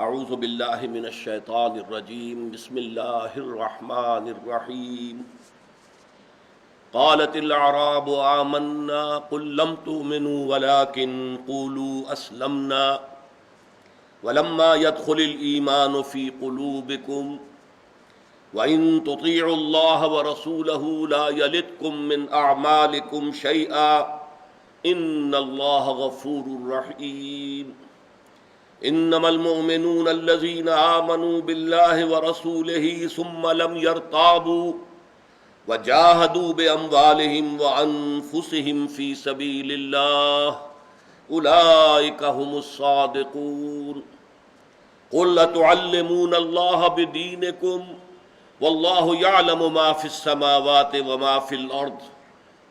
اعوذ باللہ من الشیطان الرجیم بسم اللہ الرحمن الرحیم قالت الاعراب آمنا قل لم تؤمنوا ولكن قولوا اسلمنا ولما يدخل الایمان في قلوبكم وَإِن تُطِيعُوا اللَّهَ وَرَسُولَهُ لَا يَلِتْكُم مِّنْ أَعْمَالِكُمْ شَيْئًا إِنَّ اللَّهَ غَفُورٌ رَّحِيمٌ إِنَّمَا الْمُؤْمِنُونَ الَّذِينَ آمَنُوا بِاللَّهِ وَرَسُولِهِ ثُمَّ لَمْ يَرْتَابُوا وَجَاهَدُوا بِأَمْوَالِهِمْ وَأَنفُسِهِمْ فِي سَبِيلِ اللَّهِ أُولَٰئِكَ هُمُ الصَّادِقُونَ قُلْ أَتُعَلِّمُونَ اللَّهَ بِدِينِكُمْ واللہ یعلم ما فی السماوات وما فی الارض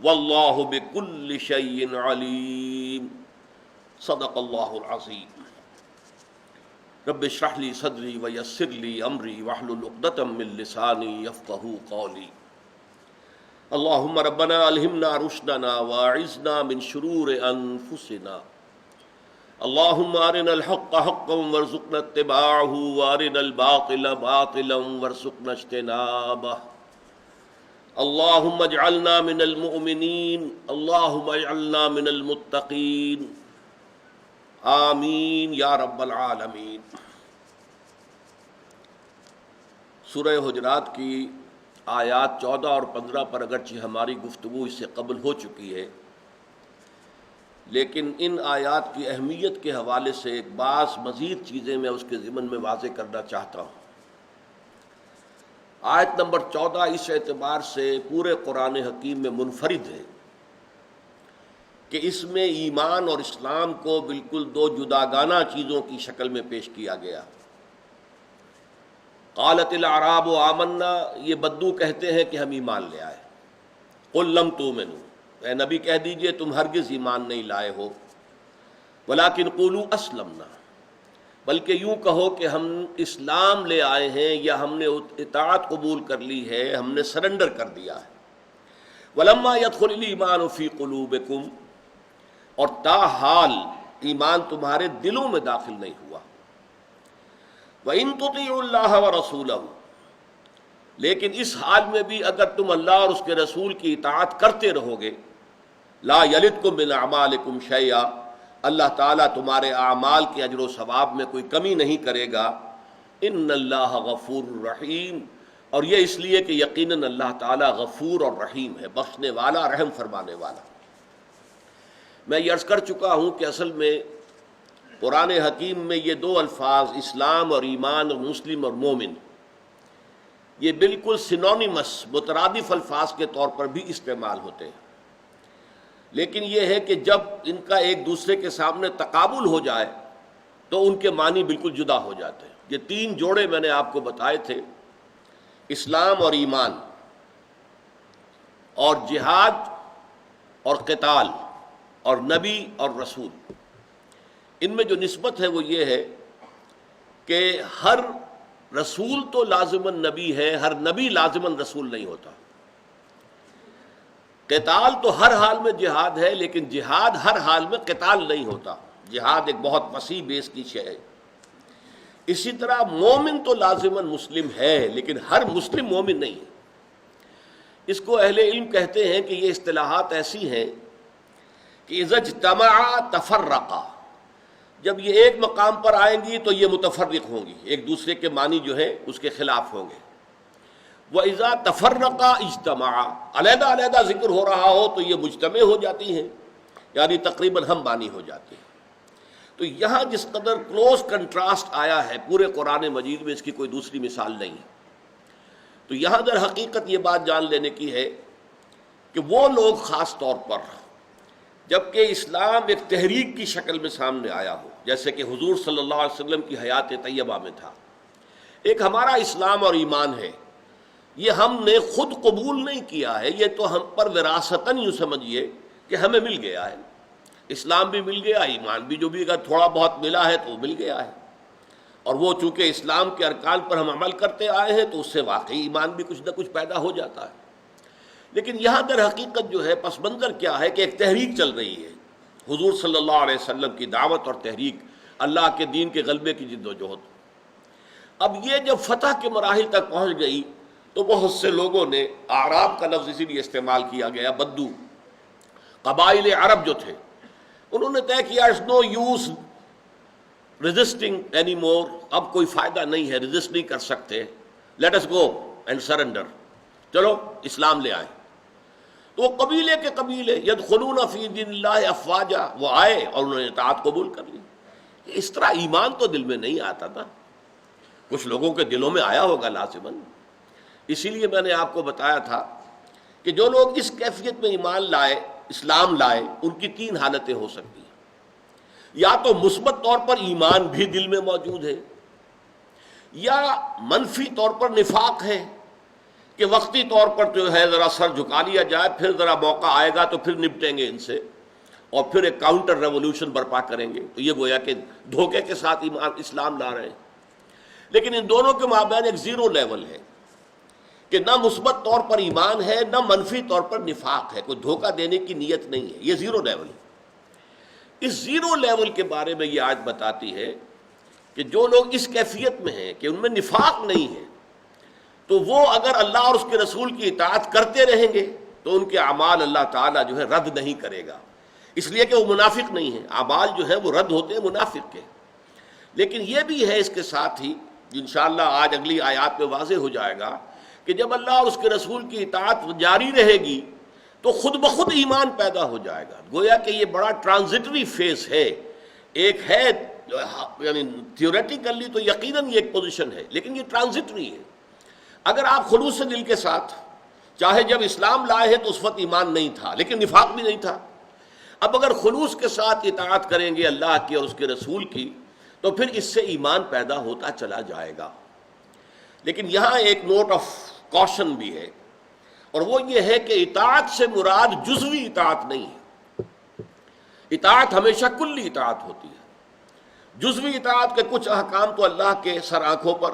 واللہ بکل شیء علیم صدق اللہ العظیم رب اشرح لی صدری ویسر لی امری واحلل عقدۃ من لسانی یفقہوا قولی اللہم ربنا الہمنا رشدنا واعذنا من شرور انفسنا اللہم ارنا الحق حقا وارزقنا اتباعہ وارنا الباطل باطلا وارزقنا اجتنابہ اللہم اجعلنا من المؤمنین اللہم اجعلنا من المتقین آمین یا رب العالمین۔ سورہ حجرات کی آیات 14 اور 15 پر اگرچہ ہماری گفتگو اس سے قبل ہو چکی ہے، لیکن ان آیات کی اہمیت کے حوالے سے ایک بعض مزید چیزیں میں اس کے ضمن میں واضح کرنا چاہتا ہوں۔ آیت نمبر 14 اس اعتبار سے پورے قرآن حکیم میں منفرد ہے کہ اس میں ایمان اور اسلام کو بالکل دو جداگانہ چیزوں کی شکل میں پیش کیا گیا۔ قالت الاعراب آمنا، یہ بدو کہتے ہیں کہ ہم ایمان لے آئے۔ قل لم تؤمنوا، اے نبی کہہ دیجئے تم ہرگز ایمان نہیں لائے ہو، ولیکن قولوا اسلمنا، بلکہ یوں کہو کہ ہم اسلام لے آئے ہیں یا ہم نے اطاعت قبول کر لی ہے، ہم نے سرنڈر کر دیا ہے۔ ولما يدخل الایمان فی قلوبکم، اور تاحال ایمان تمہارے دلوں میں داخل نہیں ہوا۔ وَإِن تُطِيعُوا اللَّهَ وَرَسُولَهُ، لیکن اس حال میں بھی اگر تم اللہ اور اس کے رسول کی اطاعت کرتے رہو گے، لا یلدکم من اعمالکم شیئا، اللہ تعالیٰ تمہارے اعمال کے اجر و ثواب میں کوئی کمی نہیں کرے گا۔ ان اللہ غفور رحیم، اور یہ اس لیے کہ یقیناً اللہ تعالیٰ غفور اور رحیم ہے، بخشنے والا، رحم فرمانے والا۔ میں یہ عرض کر چکا ہوں کہ اصل میں قرآن حکیم میں یہ دو الفاظ اسلام اور ایمان اور مسلم اور مومن، یہ بالکل سینونیمس مترادف الفاظ کے طور پر بھی استعمال ہوتے ہیں، لیکن یہ ہے کہ جب ان کا ایک دوسرے کے سامنے تقابل ہو جائے تو ان کے معنی بالکل جدا ہو جاتے ہیں۔ یہ تین جوڑے میں نے آپ کو بتائے تھے، اسلام اور ایمان اور جہاد اور قتال اور نبی اور رسول، ان میں جو نسبت ہے وہ یہ ہے کہ ہر رسول تو لازماً نبی ہے، ہر نبی لازماً رسول نہیں ہوتا۔ قتال تو ہر حال میں جہاد ہے، لیکن جہاد ہر حال میں قتال نہیں ہوتا، جہاد ایک بہت وسیع بیس کی شے ہے۔ اسی طرح مومن تو لازماً مسلم ہے، لیکن ہر مسلم مومن نہیں ہے۔ اس کو اہل علم کہتے ہیں کہ یہ اصطلاحات ایسی ہیں کہ اذا اجتمعا تفرقا، جب یہ ایک مقام پر آئیں گی تو یہ متفرق ہوں گی، ایک دوسرے کے معنی جو ہے اس کے خلاف ہوں گے۔ وَإِذَا تَفَرَّقَا اجتمعا، علیحدہ علیحدہ ذکر ہو رہا ہو تو یہ مجتمع ہو جاتی ہیں، یعنی تقریباً ہم معنی ہو جاتے ہیں۔ تو یہاں جس قدر کلوز کنٹراسٹ آیا ہے پورے قرآن مجید میں، اس کی کوئی دوسری مثال نہیں ہے۔ تو یہاں در حقیقت یہ بات جان لینے کی ہے کہ وہ لوگ خاص طور پر جبکہ اسلام ایک تحریک کی شکل میں سامنے آیا ہو، جیسے کہ حضور صلی اللہ علیہ وسلم کی حیات طیبہ میں تھا، ایک ہمارا اسلام اور ایمان ہے، یہ ہم نے خود قبول نہیں کیا ہے، یہ تو ہم پر وراثتاً یوں سمجھیے کہ ہمیں مل گیا ہے، اسلام بھی مل گیا، ایمان بھی جو بھی اگر تھوڑا بہت ملا ہے تو وہ مل گیا ہے، اور وہ چونکہ اسلام کے ارکان پر ہم عمل کرتے آئے ہیں تو اس سے واقعی ایمان بھی کچھ نہ کچھ پیدا ہو جاتا ہے۔ لیکن یہاں در حقیقت جو ہے پس منظر کیا ہے کہ ایک تحریک چل رہی ہے، حضور صلی اللہ علیہ وسلم کی دعوت اور تحریک اللہ کے دین کے غلبے کی جد و جہد۔ اب یہ جب فتح کے مراحل تک پہنچ گئی تو بہت سے لوگوں نے، اعراب کا لفظ اسی لیے استعمال کیا گیا، بدو، قبائل عرب جو تھے، انہوں نے طے کیا it's no use resisting any more, اب کوئی فائدہ نہیں ہے، ریزسٹ نہیں کر سکتے، let us go and surrender, چلو اسلام لے آئے۔ تو وہ قبیلے کے قبیلے یدخلون فی دین اللہ افواجا، وہ آئے اور انہوں نے اطاعت قبول کر لی۔ اس طرح ایمان تو دل میں نہیں آتا تھا، کچھ لوگوں کے دلوں میں آیا ہوگا لازماً۔ اسی لیے میں نے آپ کو بتایا تھا کہ جو لوگ اس کیفیت میں ایمان لائے، اسلام لائے، ان کی تین حالتیں ہو سکتی ہیں۔ یا تو مثبت طور پر ایمان بھی دل میں موجود ہے، یا منفی طور پر نفاق ہے کہ وقتی طور پر جو ہے ذرا سر جھکا لیا جائے، پھر ذرا موقع آئے گا تو پھر نپٹیں گے ان سے، اور پھر ایک کاؤنٹر ریولوشن برپا کریں گے۔ تو یہ گویا کہ دھوکے کے ساتھ ایمان اسلام لا رہے ہیں۔ لیکن ان دونوں کے مابین ایک زیرو لیول ہے کہ نہ مثبت طور پر ایمان ہے، نہ منفی طور پر نفاق ہے، کوئی دھوکہ دینے کی نیت نہیں ہے، یہ زیرو لیول ہے۔ اس زیرو لیول کے بارے میں یہ آیت بتاتی ہے کہ جو لوگ اس کیفیت میں ہیں کہ ان میں نفاق نہیں ہے، تو وہ اگر اللہ اور اس کے رسول کی اطاعت کرتے رہیں گے تو ان کے اعمال اللہ تعالیٰ جو ہے رد نہیں کرے گا، اس لیے کہ وہ منافق نہیں ہیں۔ اعمال جو ہیں وہ رد ہوتے ہیں منافق کے۔ لیکن یہ بھی ہے اس کے ساتھ ہی، انشاءاللہ آج اگلی آیات میں واضح ہو جائے گا، کہ جب اللہ اور اس کے رسول کی اطاعت جاری رہے گی تو خود بخود ایمان پیدا ہو جائے گا۔ گویا کہ یہ بڑا ٹرانزٹری فیز ہے، ایک ہے یعنی تھیوریٹیکلی تو یقیناً یہ ایک پوزیشن ہے، لیکن یہ ٹرانزٹری ہے۔ اگر آپ خلوص دل کے ساتھ، چاہے جب اسلام لائے ہیں تو اس وقت ایمان نہیں تھا لیکن نفاق بھی نہیں تھا، اب اگر خلوص کے ساتھ اطاعت کریں گے اللہ کی اور اس کے رسول کی تو پھر اس سے ایمان پیدا ہوتا چلا جائے گا۔ لیکن یہاں ایک نوٹ آف کوشن بھی ہے، اور وہ یہ ہے کہ اطاعت سے مراد جزوی اطاعت نہیں ہے، اطاعت ہمیشہ کلی اطاعت ہوتی ہے۔ جزوی اطاعت کے کچھ احکام تو اللہ کے سر آنکھوں پر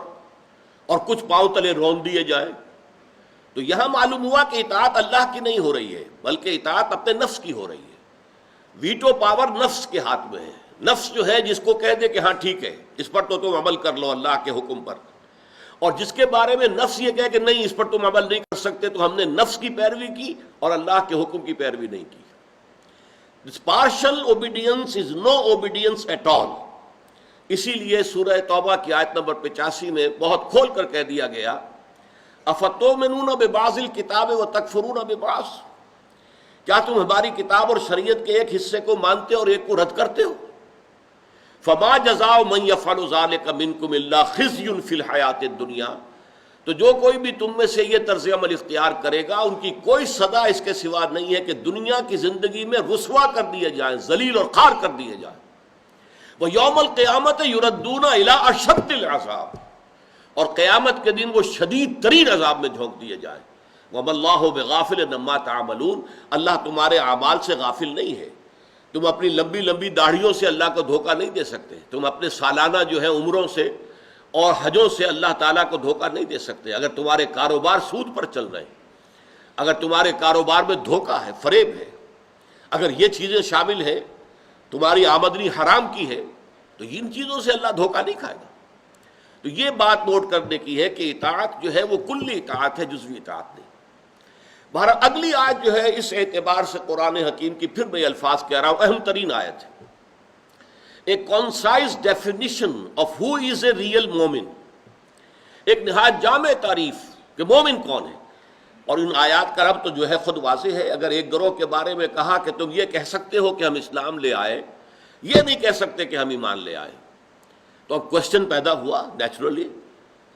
اور کچھ پاؤں تلے رون دیے جائیں، تو یہاں معلوم ہوا کہ اطاعت اللہ کی نہیں ہو رہی ہے بلکہ اطاعت اپنے نفس کی ہو رہی ہے۔ ویٹو پاور نفس کے ہاتھ میں ہے۔ نفس جو ہے جس کو کہہ دے کہ ہاں ٹھیک ہے اس پر تو تم عمل کر لو اللہ کے حکم پر، اور جس کے بارے میں نفس یہ کہے کہ نہیں اس پر تم عمل نہیں کر سکتے، تو ہم نے نفس کی پیروی کی اور اللہ کے حکم کی پیروی نہیں کی۔ This partial obedience is no obedience at all۔ اسی لیے سورہ توبہ کی آیت نمبر 85 میں بہت کھول کر کہہ دیا گیا افتؤمنون ببعض الکتاب وتکفرون ببعض، کیا تم ہماری کتاب اور شریعت کے ایک حصے کو مانتے اور ایک کو رد کرتے ہو؟ فما جزاء من یفعل ذلک منکم الا خزی فی الحیاۃ الدنیا، تو جو کوئی بھی تم میں سے یہ طرز عمل اختیار کرے گا ان کی کوئی سزا اس کے سوا نہیں ہے کہ دنیا کی زندگی میں رسوا کر دیے جائیں، ذلیل اور خوار کر دیے جائیں۔ وَيَوْمَ الْقِيَامَةِ يُرَدُّونَ إِلَىٰ أَشَدِّ الْعَذَابِ، اور قیامت کے دن وہ شدید ترین عذاب میں جھونک دیے جائیں۔ وَمَا اللَّهُ بِغَافِلٍ عَمَّا تَعْمَلُونَ، اللہ تمہارے اعمال سے غافل نہیں ہے۔ تم اپنی لمبی لمبی داڑھیوں سے اللہ کو دھوکہ نہیں دے سکتے، تم اپنے سالانہ جو ہے عمروں سے اور حجوں سے اللہ تعالیٰ کو دھوکہ نہیں دے سکتے۔ اگر تمہارے کاروبار سود پر چل رہے ہیں، اگر تمہارے کاروبار میں دھوکہ ہے، فریب ہے، اگر یہ چیزیں شامل ہیں، تمہاری آمدنی حرام کی ہے، تو ان چیزوں سے اللہ دھوکہ نہیں کھائے گا۔ تو یہ بات نوٹ کرنے کی ہے کہ اطاعت جو ہے وہ کلی اطاعت ہے، جزوی اطاعت نہیں۔ بہرحال اگلی آیت جو ہے اس اعتبار سے قرآن حکیم کی پھر میں الفاظ کہہ رہا ہوں اہم ترین آیت ہے، ایک concise definition of who is a real مومن، ایک نہایت جامع تعریف کہ مومن کون ہے۔ اور ان آیات کا ربط تو جو ہے خود واضح ہے۔ اگر ایک گروہ کے بارے میں کہا کہ تم یہ کہہ سکتے ہو کہ ہم اسلام لے آئے، یہ نہیں کہہ سکتے کہ ہم ایمان لے آئے، تو اب کوشچن پیدا ہوا نیچرلی،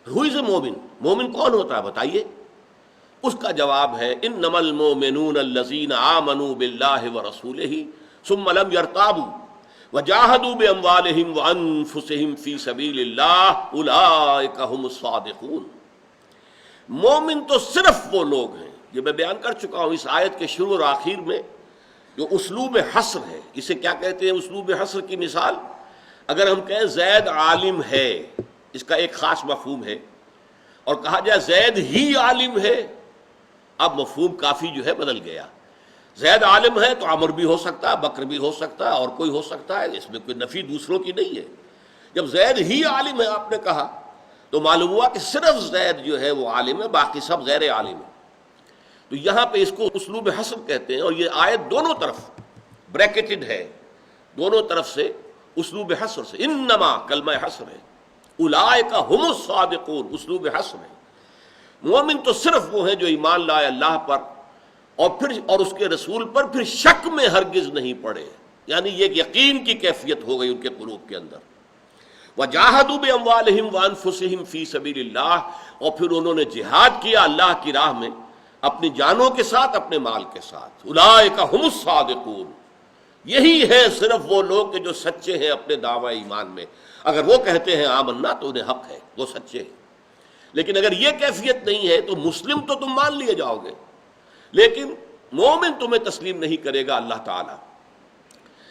ہو از اے مومن، مومن کون ہوتا ہے بتائیے؟ اس کا جواب ہے انما المؤمنون الذین آمنوا باللہ ورسولہ ثم لم یرتابوا وجاہدوا باموالہم وانفسہم فی سبیل اللہ اولئک هم الصادقون۔ مومن تو صرف وہ لوگ ہیں، یہ میں بیان کر چکا ہوں اس آیت کے شروع اور آخر میں، جو اسلوب حصر ہے۔ اسے کیا کہتے ہیں اسلوب حصر کی مثال؟ اگر ہم کہیں زید عالم ہے، اس کا ایک خاص مفہوم ہے، اور کہا جائے زید ہی عالم ہے، اب مفہوم کافی جو ہے بدل گیا۔ زید عالم ہے تو عمر بھی ہو سکتا ہے، بکر بھی ہو سکتا ہے، اور کوئی ہو سکتا ہے، اس میں کوئی نفی دوسروں کی نہیں ہے۔ جب زید ہی عالم ہے آپ نے کہا تو معلوم ہوا کہ صرف زید جو ہے وہ عالم ہے، باقی سب غیر عالم ہے۔ تو یہاں پہ اس کو اسلوب حصر کہتے ہیں، اور یہ آیت دونوں طرف بریکٹڈ ہے، دونوں طرف سے اسلوب حصر سے، انما کلمہ حصر ہے، اولئک ھم الصادقون، اسلوب حصر ہے۔ مومن تو صرف وہ ہیں جو ایمان لائے اللہ پر اور اس کے رسول پر، پھر شک میں ہرگز نہیں پڑے، یعنی یہ یقین کی کیفیت ہو گئی ان کے قلوب کے اندر۔ وجاہدوا باموالہم وانفسہم فی سبیل اللہ، اور پھر انہوں نے جہاد کیا اللہ کی راہ میں اپنی جانوں کے ساتھ، اپنے مال کے ساتھ۔ اولئک ھم الصادقون، یہی ہے صرف وہ لوگ کہ جو سچے ہیں اپنے دعوی ایمان میں۔ اگر وہ کہتے ہیں آمنا تو انہیں حق ہے، وہ سچے ہیں۔ لیکن اگر یہ کیفیت نہیں ہے تو مسلم تو تم مان لیے جاؤ گے، لیکن مومن تمہیں تسلیم نہیں کرے گا اللہ تعالیٰ۔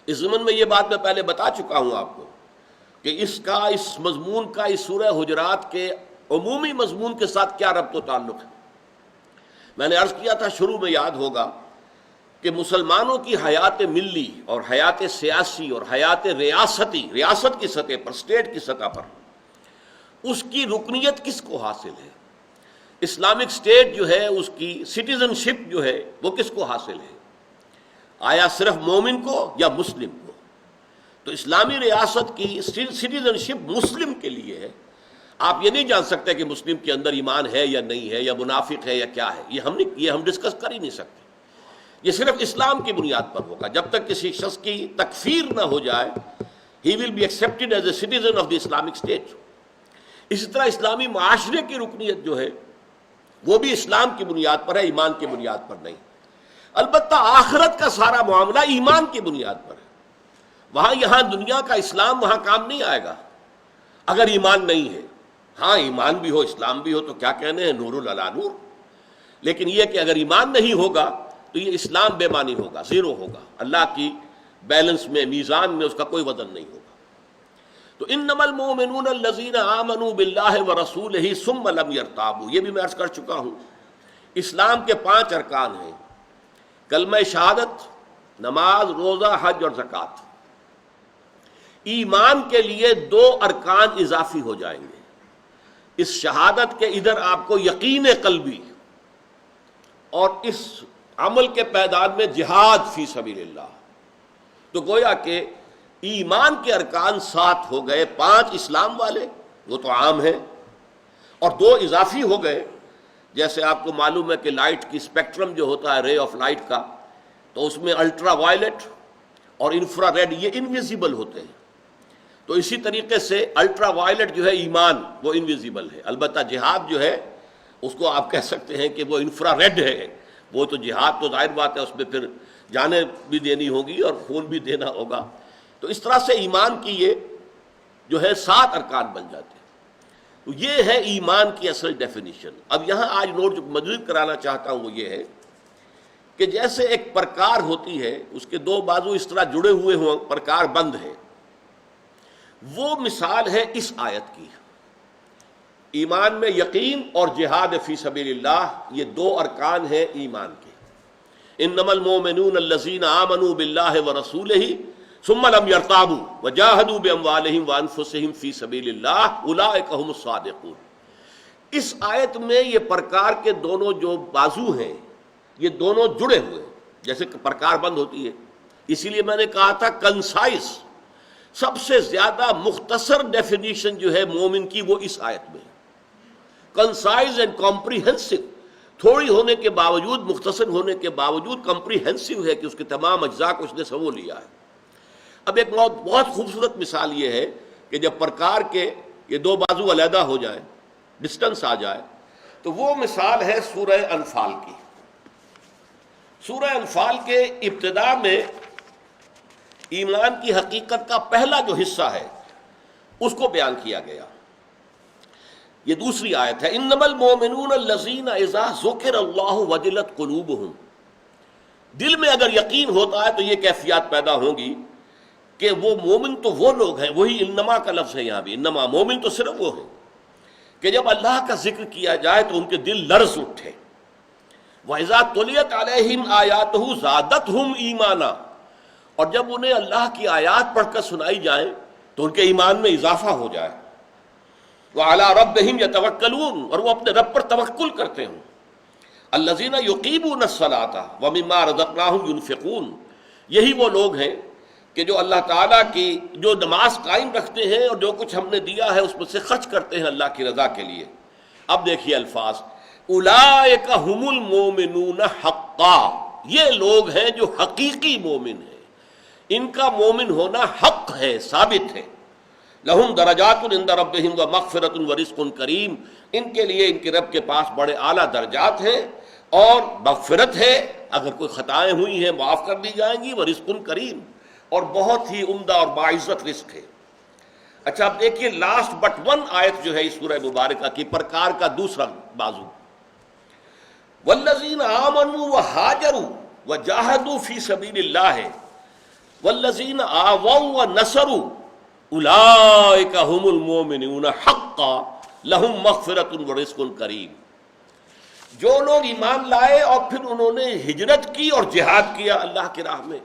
اس ضمن میں یہ بات میں پہلے بتا چکا ہوں آپ کو کہ اس مضمون کا اس سورہ حجرات کے عمومی مضمون کے ساتھ کیا ربط و تعلق ہے۔ میں نے عرض کیا تھا شروع میں، یاد ہوگا، کہ مسلمانوں کی حیات ملی اور حیات سیاسی اور حیات ریاستی، ریاست کی سطح پر، اسٹیٹ کی سطح پر، اس کی رکنیت کس کو حاصل ہے؟ اسلامک اسٹیٹ جو ہے اس کی سٹیزن شپ جو ہے وہ کس کو حاصل ہے؟ آیا صرف مومن کو یا مسلم کو؟ تو اسلامی ریاست کی سٹیزن شپ مسلم کے لیے ہے۔ آپ یہ نہیں جان سکتے کہ مسلم کے اندر ایمان ہے یا نہیں ہے، یا منافق ہے یا کیا ہے، یہ ہم ڈسکس کر ہی نہیں سکتے۔ یہ صرف اسلام کی بنیاد پر ہوگا۔ جب تک کسی شخص کی تکفیر نہ ہو جائے، he will be accepted as a citizen of the Islamic State۔ اسی طرح اسلامی معاشرے کی رکنیت جو ہے وہ بھی اسلام کی بنیاد پر ہے، ایمان کی بنیاد پر نہیں۔ البتہ آخرت کا سارا معاملہ ایمان کی بنیاد پر ہے۔ وہاں یہاں دنیا کا اسلام وہاں کام نہیں آئے گا اگر ایمان نہیں ہے۔ ہاں ایمان بھی ہو، اسلام بھی ہو تو کیا کہنے ہیں، نور علی نور۔ لیکن یہ کہ اگر ایمان نہیں ہوگا تو یہ اسلام بے معنی ہوگا، زیرو ہوگا، اللہ کی بیلنس میں، میزان میں اس کا کوئی وزن نہیں ہوگا۔ تو انما المؤمنون الذین آمنوا باللہ ورسولہ ثم لم یرتابوا، یہ بھی میں عرض کر چکا ہوں۔ اسلام کے 5 ارکان ہیں، کلمہ شہادت، نماز، روزہ، حج اور زکوٰۃ۔ ایمان کے لیے 2 ارکان اضافی ہو جائیں گے۔ اس شہادت کے ادھر آپ کو یقین قلبی، اور اس عمل کے پیدان میں جہاد فی سبیل اللہ۔ تو گویا کہ ایمان کے ارکان 7 ہو گئے، 5 اسلام والے وہ تو عام ہیں، اور 2 اضافی ہو گئے۔ جیسے آپ کو معلوم ہے کہ لائٹ کی اسپیکٹرم جو ہوتا ہے، رے آف لائٹ کا، تو اس میں الٹرا وائلٹ اور انفرا ریڈ یہ انویزیبل ہوتے ہیں۔ تو اسی طریقے سے الٹرا وائلٹ جو ہے ایمان وہ انویزیبل ہے، البتہ جہاد جو ہے اس کو آپ کہہ سکتے ہیں کہ وہ انفرا ریڈ ہے۔ وہ تو جہاد تو ظاہر بات ہے، اس میں پھر جانیں بھی دینی ہوگی اور خون بھی دینا ہوگا۔ تو اس طرح سے ایمان کی یہ جو ہے 7 ارکان بن جاتے ہیں۔ تو یہ ہے ایمان کی اصل ڈیفینیشن۔ اب یہاں آج نوٹ جو مزید کرانا چاہتا ہوں وہ یہ ہے کہ جیسے ایک پرکار ہوتی ہے، اس کے 2 بازو اس طرح جڑے ہوئے ہوں، پرکار بند ہے، وہ مثال ہے اس آیت کی۔ ایمان میں یقین اور جہاد فی سبیل اللہ، یہ 2 ارکان ہیں ایمان کے۔ انما المؤمنون الذین آمنوا باللہ ورسولہ ثم لم یرتابوا وجاہدوا باموالہم وانفسہم فی سبیل اللہ اولئک ھم الصادقون۔ اس آیت میں یہ پرکار کے دونوں جو بازو ہیں یہ دونوں جڑے ہوئے، جیسے کہ پرکار بند ہوتی ہے۔ اسی لیے میں نے کہا تھا کنسائز، سب سے زیادہ مختصر ڈیفینیشن جو ہے مومن کی وہ اس آیت میں ہے۔ کنسائز اینڈ کمپریہنسو، تھوڑی ہونے کے باوجود، مختصر ہونے کے باوجود کمپریہنسو ہے کہ اس کے تمام اجزاء کو اس نے سمو لیا ہے۔ اب ایک بہت خوبصورت مثال یہ ہے کہ جب پرکار کے یہ 2 بازو علیحدہ ہو جائیں، ڈسٹنس آ جائے، تو وہ مثال ہے سورہ انفال کی۔ سورہ انفال کے ابتدا میں ایمان کی حقیقت کا پہلا جو حصہ ہے اس کو بیان کیا گیا۔ یہ دوسری آیت ہے، انما المؤمنون الذین اذا ذکر اللہ وجلت قلوبہم۔ دل میں اگر یقین ہوتا ہے تو یہ کیفیات پیدا ہوں گی کہ وہ مومن تو وہ لوگ ہیں، وہی انما کا لفظ ہے یہاں بھی، انما مومن تو صرف وہ ہیں کہ جب اللہ کا ذکر کیا جائے تو ان کے دل لرز اٹھے۔ وَإِذَا تُلِيَتْ عَلَيْهِمْ آيَاتُهُ زَادَتْهُمْ ایمانا، اور جب انہیں اللہ کی آیات پڑھ کر سنائی جائیں تو ان کے ایمان میں اضافہ ہو جائے. وَعَلَىٰ رَبِّهِمْ يَتَوَكَّلُونَ، اور وہ اپنے رب پر توکل کرتے ہوں. الَّذِينَ يُقِيمُونَ الصَّلَاةَ وَمِمَّا رَزَقْنَاهُمْ يُنْفِقُونَ، یہی وہ لوگ ہیں کہ جو اللہ تعالیٰ کی جو نماز قائم رکھتے ہیں اور جو کچھ ہم نے دیا ہے اس میں سے خرچ کرتے ہیں اللہ کی رضا کے لیے. اب دیکھیے الفاظ، اولئک ھم المؤمنون حقا، یہ لوگ ہیں جو حقیقی مومن ہیں، ان کا مومن ہونا حق ہے، ثابت ہے. لہم درجات عند ربہم ومغفرۃ ورزق کریم، ان کے لیے ان کے رب کے پاس بڑے اعلیٰ درجات ہیں اور مغفرت ہے، اگر کوئی خطائیں ہوئی ہیں معاف کر دی جائیں گی. ورزق کریم، اور بہت ہی عمدہ اور باعزت رزق ہے. اچھا اب دیکھیے لاسٹ بٹ ون آیت جو ہے اس سورہ مبارکہ کی پرکار کا دوسرا بازو، والذین آمنوا وہاجروا وجاہدوا فی سبیل اللہ والذین آووا ونصروا اولئک ھم المؤمنون حقا لہم مغفرۃ ورزق کریم. جو لوگ ایمان لائے اور پھر انہوں نے ہجرت کی اور جہاد کیا اللہ کی راہ میں،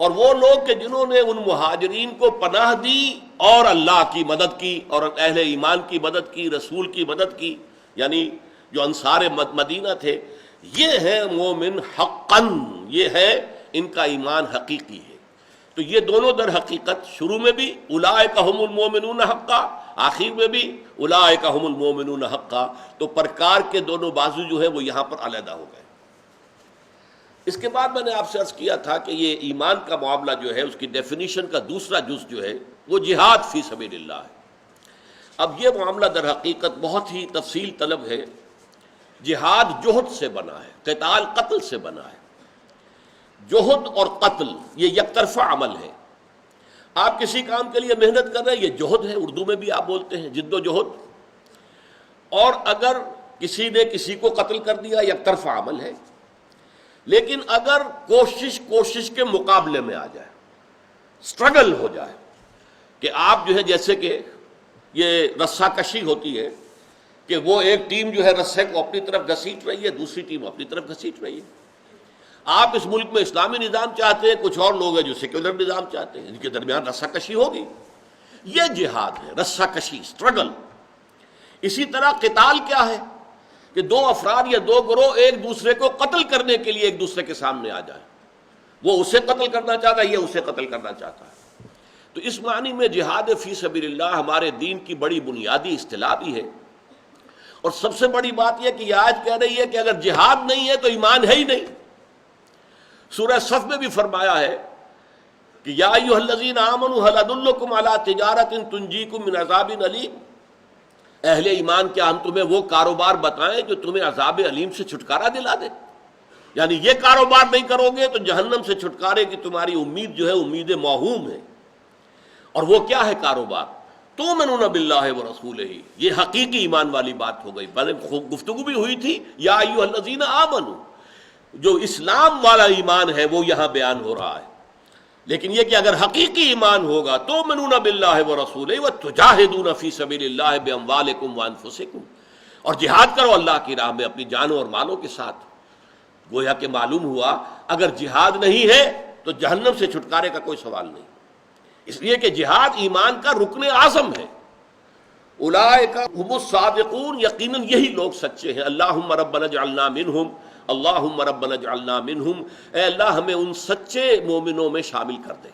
اور وہ لوگ کہ جنہوں نے ان مہاجرین کو پناہ دی اور اللہ کی مدد کی اور اہل ایمان کی مدد کی، رسول کی مدد کی، یعنی جو انصار مدینہ تھے، یہ ہیں مومن حقاً، یہ ہے ان کا ایمان حقیقی ہے. تو یہ دونوں در حقیقت شروع میں بھی اولئک ھم المؤمنون حقا، آخر میں بھی اولئک ھم المؤمنون حقا. تو پرکار کے دونوں بازو جو ہے وہ یہاں پر علیحدہ ہو گئے. اس کے بعد میں نے آپ سے عرض کیا تھا کہ یہ ایمان کا معاملہ جو ہے اس کی ڈیفینیشن کا دوسرا جز جو ہے وہ جہاد فی سبیل اللہ ہے. اب یہ معاملہ در حقیقت بہت ہی تفصیل طلب ہے. جہاد جہد سے بنا ہے، قتال قتل سے بنا ہے. جہد اور قتل یہ یک طرفہ عمل ہے. آپ کسی کام کے لیے محنت کر رہے ہیں، یہ جہد ہے، اردو میں بھی آپ بولتے ہیں جد و جہد. اور اگر کسی نے کسی کو قتل کر دیا یک طرفہ عمل ہے. لیکن اگر کوشش کے مقابلے میں آ جائے، سٹرگل ہو جائے کہ آپ جو ہے جیسے کہ یہ رسہ کشی ہوتی ہے کہ وہ ایک ٹیم جو ہے رسے کو اپنی طرف گھسیٹ رہی ہے، دوسری ٹیم اپنی طرف گھسیٹ رہی ہے. آپ اس ملک میں اسلامی نظام چاہتے ہیں، کچھ اور لوگ ہیں جو سیکولر نظام چاہتے ہیں، ان کے درمیان رسہ کشی ہوگی. یہ جہاد ہے، رسہ کشی، سٹرگل. اسی طرح قتال کیا ہے کہ دو افراد یا دو گروہ ایک دوسرے کو قتل کرنے کے لیے ایک دوسرے کے سامنے آ جائیں. وہ اسے قتل کرنا چاہتا ہے، یہ اسے قتل کرنا چاہتا ہے. تو اس معنی میں جہاد فی سبیل اللہ ہمارے دین کی بڑی بنیادی اصطلاح بھی ہے. اور سب سے بڑی بات یہ کہ یہ آیت کہہ رہی ہے کہ اگر جہاد نہیں ہے تو ایمان ہے ہی نہیں. سورہ صف میں بھی فرمایا ہے کہ یا ایھا الذین آمنوا ھل ادلکم علی تجارۃ تنجیکم من عذاب علیم. اہل ایمان کیا ہم تمہیں وہ کاروبار بتائیں جو تمہیں عذاب علیم سے چھٹکارا دلا دے؟ یعنی یہ کاروبار نہیں کرو گے تو جہنم سے چھٹکارے کی تمہاری امید جو ہے امید موہوم ہے. اور وہ کیا ہے کاروبار؟ تؤمنون باللہ ورسولہ، یہ حقیقی ایمان والی بات ہو گئی. گفتگو بھی ہوئی تھی یا ایھا الذین آمنوا، جو اسلام والا ایمان ہے وہ یہاں بیان ہو رہا ہے. لیکن یہ کہ اگر حقیقی ایمان ہوگا تؤمنون باللہ ورسولہ وتجاہدون فی سبیل اللہ باموالکم وانفسکم، اور جہاد کرو اللہ کی راہ میں اپنی جانوں اور مالوں کے ساتھ. گویا کہ معلوم ہوا اگر جہاد نہیں ہے تو جہنم سے چھٹکارے کا کوئی سوال نہیں. اس لیے کہ جہاد ایمان کا رکن اعظم ہے. اولئک ھم الصادقون، یقیناً یہی لوگ سچے ہیں. اللہم ربنا اجعلنا منہم، اللہم ربنا اجعلنا منہم، اے اللہ ہمیں ان سچے مومنوں میں شامل کر دے.